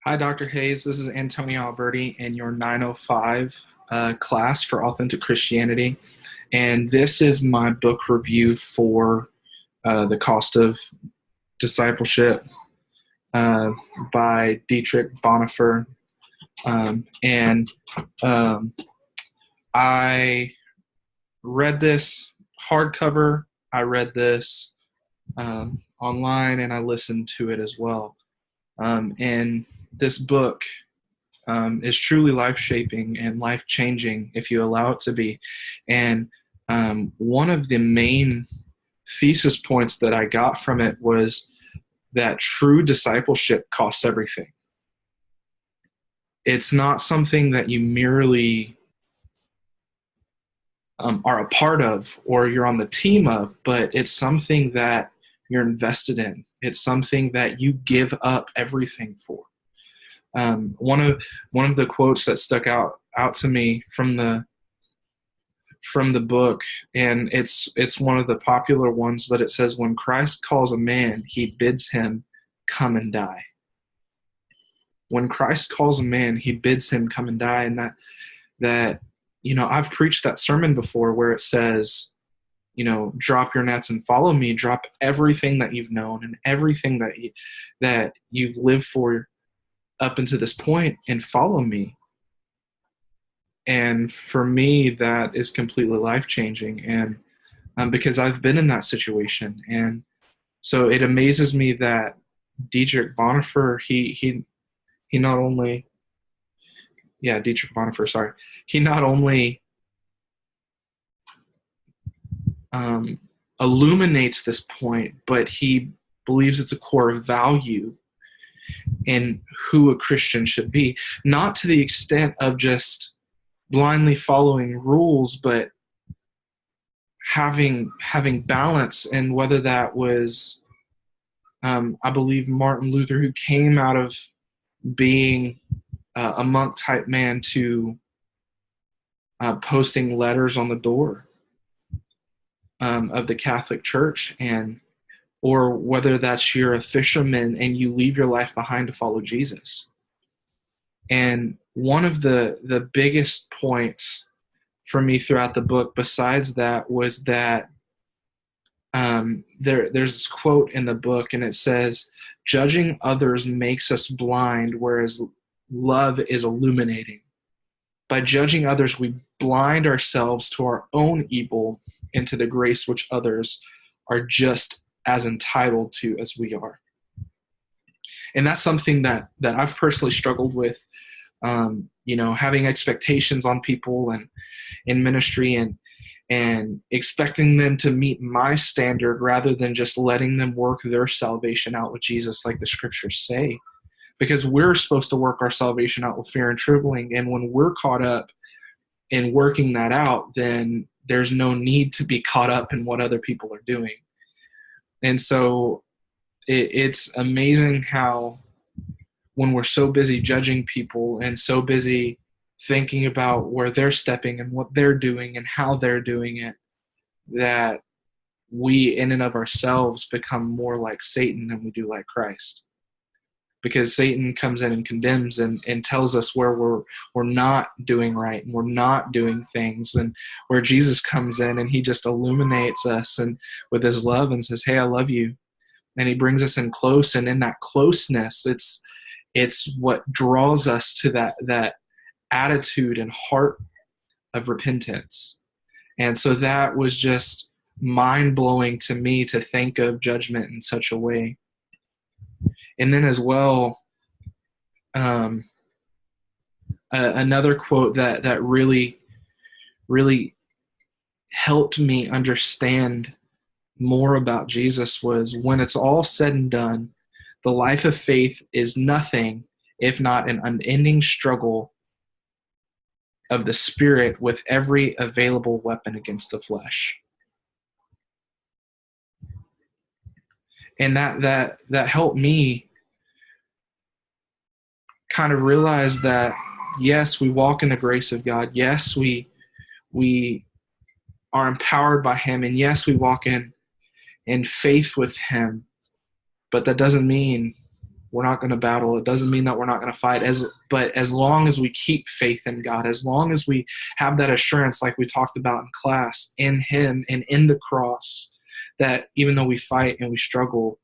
Hi, Dr. Hayes. This is Antonio Alberti in your 905 class for Authentic Christianity. And this is my book review for The Cost of Discipleship uh, by Dietrich Bonhoeffer. And I read this hardcover, I read this online, and I listened to it as well. And this book is truly life shaping and life changing if you allow it to be. And one of the main thesis points that I got from it was that true discipleship costs everything. It's not something that you merely are a part of or you're on the team of, but it's something that you're invested in. It's something that you give up everything for. One of the quotes that stuck out to me from the book, and it's one of the popular ones, but it says, "When Christ calls a man, he bids him come and die." When Christ calls a man, he bids him come and die. And that I've preached that sermon before where it says, drop your nets and follow me. Drop everything that you've known and everything that you've lived for up until this point and follow me. And for me, that is completely life-changing, and because I've been in that situation. And so it amazes me that Dietrich Bonhoeffer, he not only, Dietrich Bonhoeffer, sorry, he not only illuminates this point, but he believes it's a core value in who a Christian should be, not to the extent of just blindly following rules, but having balance. And whether that was, I believe, Martin Luther, who came out of being a monk type man to posting letters on the door of the Catholic Church, or whether that's you're a fisherman and you leave your life behind to follow Jesus. And one of the biggest points for me throughout the book, besides that, was that there's this quote in the book, and it says, "Judging others makes us blind, whereas love is illuminating. By judging others, we blind ourselves to our own evil and to the grace which others are just as entitled to as we are." And that's something that I've personally struggled with, having expectations on people and in ministry, and expecting them to meet my standard rather than just letting them work their salvation out with Jesus, like the scriptures say. Because we're supposed to work our salvation out with fear and trembling. And when we're caught up in working that out, then there's no need to be caught up in what other people are doing. And so it's amazing how when we're so busy judging people and so busy thinking about where they're stepping and what they're doing and how they're doing it, that we in and of ourselves become more like Satan than we do like Christ. Because Satan comes in and condemns and tells us where we're not doing right and we're not doing things, and where Jesus comes in and he just illuminates us and with his love and says, "Hey, I love you." And he brings us in close, and in that closeness, it's what draws us to that attitude and heart of repentance. And so that was just mind-blowing to me, to think of judgment in such a way. And then as well, another quote that really, really helped me understand more about Jesus was, "When it's all said and done, the life of faith is nothing if not an unending struggle of the spirit with every available weapon against the flesh." And that helped me kind of realize that, yes, we walk in the grace of God. Yes, we are empowered by him. And yes, we walk in faith with him. But that doesn't mean we're not going to battle. It doesn't mean that we're not going to fight. But as long as we keep faith in God, as long as we have that assurance, like we talked about in class, in Him and in the cross, that even though we fight and we struggle,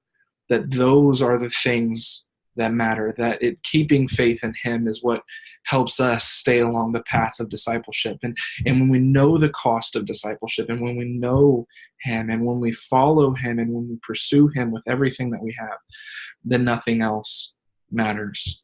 that those are the things that matter, that keeping faith in Him is what helps us stay along the path of discipleship. And when we know the cost of discipleship, and when we know Him, and when we follow Him, and when we pursue Him with everything that we have, then nothing else matters.